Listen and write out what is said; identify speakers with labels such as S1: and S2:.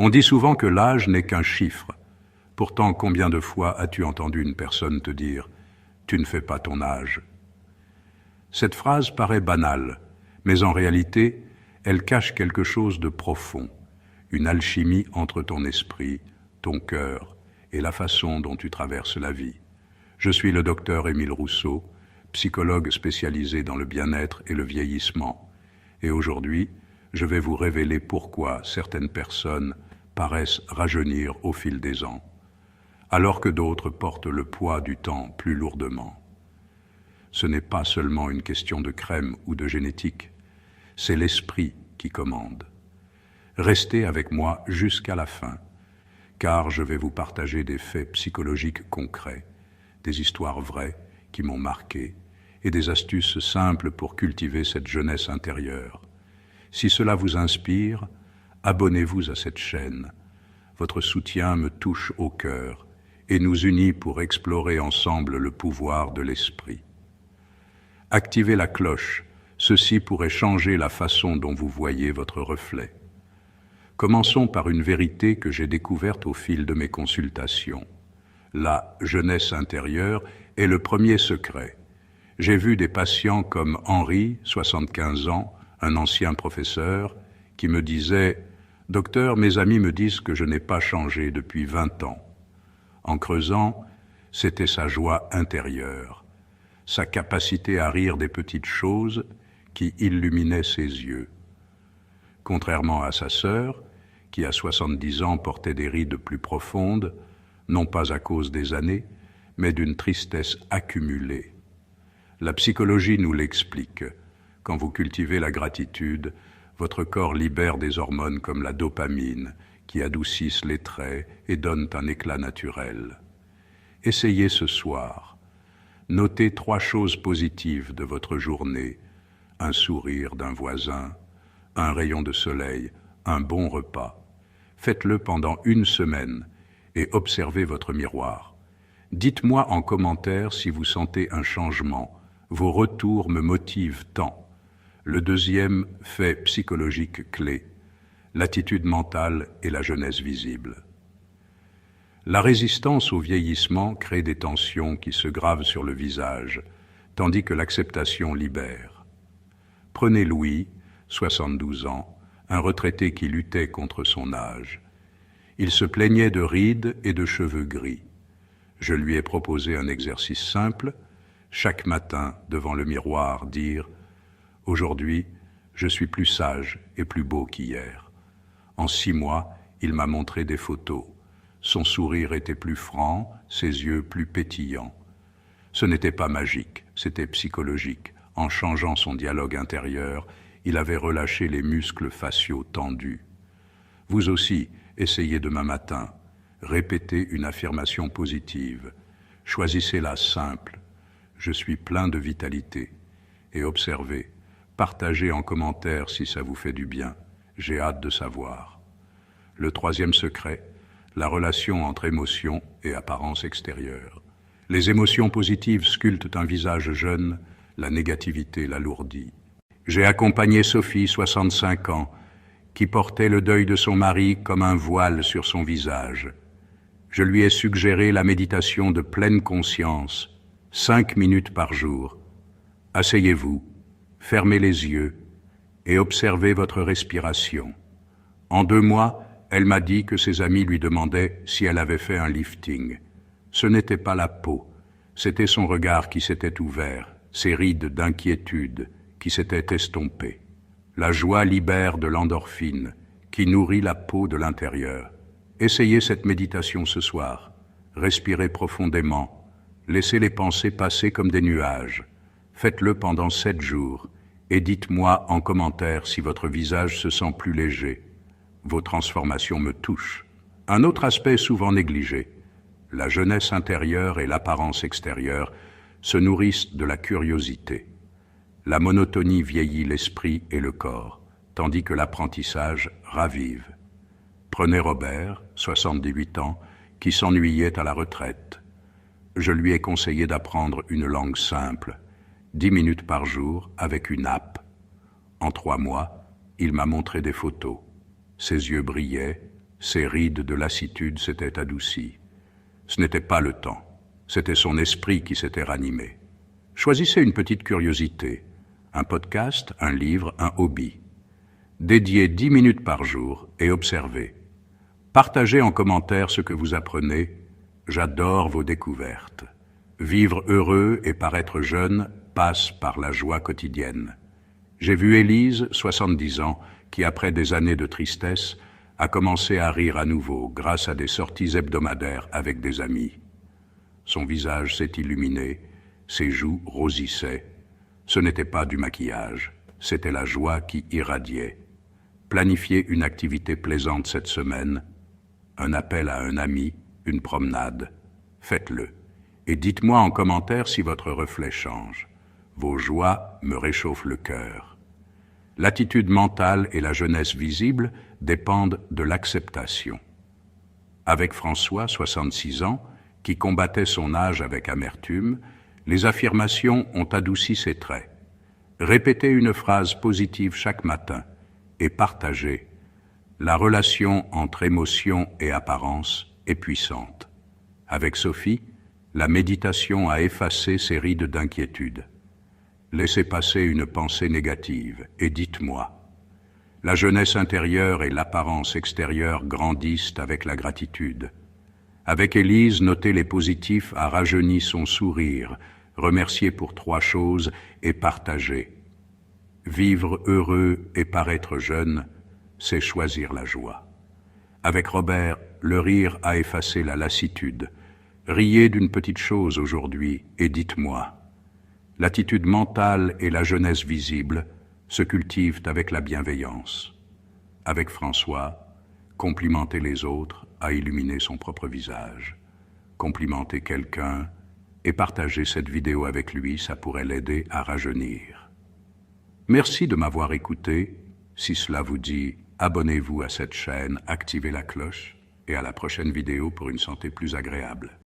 S1: On dit souvent que l'âge n'est qu'un chiffre. Pourtant, combien de fois as-tu entendu une personne te dire « Tu ne fais pas ton âge ». Cette phrase paraît banale, mais en réalité, elle cache quelque chose de profond, une alchimie entre ton esprit, ton cœur et la façon dont tu traverses la vie. Je suis le docteur Émile Rousseau, psychologue spécialisé dans le bien-être et le vieillissement. Et aujourd'hui, je vais vous révéler pourquoi certaines personnes paraissent rajeunir au fil des ans, alors que d'autres portent le poids du temps plus lourdement. Ce n'est pas seulement une question de crème ou de génétique, c'est l'esprit qui commande. Restez avec moi jusqu'à la fin, car je vais vous partager des faits psychologiques concrets, des histoires vraies qui m'ont marqué et des astuces simples pour cultiver cette jeunesse intérieure. Si cela vous inspire, abonnez-vous à cette chaîne. Votre soutien me touche au cœur et nous unit pour explorer ensemble le pouvoir de l'esprit. Activez la cloche, ceci pourrait changer la façon dont vous voyez votre reflet. Commençons par une vérité que j'ai découverte au fil de mes consultations. La jeunesse intérieure est le premier secret. J'ai vu des patients comme Henri, 75 ans, un ancien professeur, qui me disait « Docteur, mes amis me disent que je n'ai pas changé depuis 20 ans. » En creusant, c'était sa joie intérieure, sa capacité à rire des petites choses qui illuminaient ses yeux. Contrairement à sa sœur, qui à 70 ans portait des rides plus profondes, non pas à cause des années, mais d'une tristesse accumulée. La psychologie nous l'explique. Quand vous cultivez la gratitude, votre corps libère des hormones comme la dopamine, qui adoucissent les traits et donnent un éclat naturel. Essayez ce soir. Notez 3 choses positives de votre journée, un sourire d'un voisin, un rayon de soleil, un bon repas. Faites-le pendant 1 semaine et observez votre miroir. Dites-moi en commentaire si vous sentez un changement. Vos retours me motivent tant. Le deuxième fait psychologique clé, l'attitude mentale et la jeunesse visible. La résistance au vieillissement crée des tensions qui se gravent sur le visage, tandis que l'acceptation libère. Prenez Louis, 72 ans, un retraité qui luttait contre son âge. Il se plaignait de rides et de cheveux gris. Je lui ai proposé un exercice simple, chaque matin, devant le miroir, dire « Aujourd'hui, je suis plus sage et plus beau qu'hier. » En 6 mois, il m'a montré des photos. Son sourire était plus franc, ses yeux plus pétillants. Ce n'était pas magique, c'était psychologique. En changeant son dialogue intérieur, il avait relâché les muscles faciaux tendus. Vous aussi, essayez demain matin. Répétez une affirmation positive. Choisissez-la simple. Je suis plein de vitalité. Et observez. Partagez en commentaire si ça vous fait du bien. J'ai hâte de savoir. Le 3e secret, la relation entre émotion et apparence extérieure. Les émotions positives sculptent un visage jeune, la négativité l'alourdit. J'ai accompagné Sophie, 65 ans, qui portait le deuil de son mari comme un voile sur son visage. Je lui ai suggéré la méditation de pleine conscience, 5 minutes par jour. Asseyez-vous, fermez les yeux et observez votre respiration. En 2 mois, elle m'a dit que ses amis lui demandaient si elle avait fait un lifting. Ce n'était pas la peau, c'était son regard qui s'était ouvert, ses rides d'inquiétude qui s'étaient estompées. La joie libère de l'endorphine qui nourrit la peau de l'intérieur. Essayez cette méditation ce soir. Respirez profondément. Laissez les pensées passer comme des nuages. Faites-le pendant 7 jours et dites-moi en commentaire si votre visage se sent plus léger. Vos transformations me touchent. Un autre aspect souvent négligé. La jeunesse intérieure et l'apparence extérieure se nourrissent de la curiosité. La monotonie vieillit l'esprit et le corps, tandis que l'apprentissage ravive. Prenez Robert, 78 ans, qui s'ennuyait à la retraite. Je lui ai conseillé d'apprendre une langue simple, 10 minutes par jour avec une app. En 3 mois, il m'a montré des photos. Ses yeux brillaient, Ses rides de lassitude s'étaient adoucies. Ce n'était pas le temps, c'était son esprit qui s'était ranimé. Choisissez une petite curiosité, un podcast, un livre, un hobby. Dédiez 10 minutes par jour et observez. Partagez en commentaire ce que vous apprenez. J'adore vos découvertes. Vivre heureux et paraître jeune passe par la joie quotidienne. J'ai vu Élise, 70 ans, qui après des années de tristesse, a commencé à rire à nouveau grâce à des sorties hebdomadaires avec des amis. Son visage s'est illuminé, ses joues rosissaient. Ce n'était pas du maquillage, c'était la joie qui irradiait. Planifiez une activité plaisante cette semaine, un appel à un ami, une promenade. Faites-le. Et dites-moi en commentaire si votre reflet change. Vos joies me réchauffent le cœur. L'attitude mentale et la jeunesse visible dépendent de l'acceptation. Avec François, 66 ans, qui combattait son âge avec amertume, les affirmations ont adouci ses traits. Répétez une phrase positive chaque matin et partagez. La relation entre émotion et apparence est puissante. Avec Sophie, la méditation a effacé ses rides d'inquiétude. Laissez passer une pensée négative et dites-moi. La jeunesse intérieure et l'apparence extérieure grandissent avec la gratitude. Avec Élise, notez les positifs a rajeuni son sourire, remerciez pour 3 choses et partagez. Vivre heureux et paraître jeune, c'est choisir la joie. Avec Robert, le rire a effacé la lassitude. Riez d'une petite chose aujourd'hui et dites-moi. L'attitude mentale et la jeunesse visible se cultivent avec la bienveillance. Avec François, complimenter les autres a illuminé son propre visage. Complimenter quelqu'un et partager cette vidéo avec lui, ça pourrait l'aider à rajeunir. Merci de m'avoir écouté. Si cela vous dit, abonnez-vous à cette chaîne, activez la cloche et à la prochaine vidéo pour une santé plus agréable.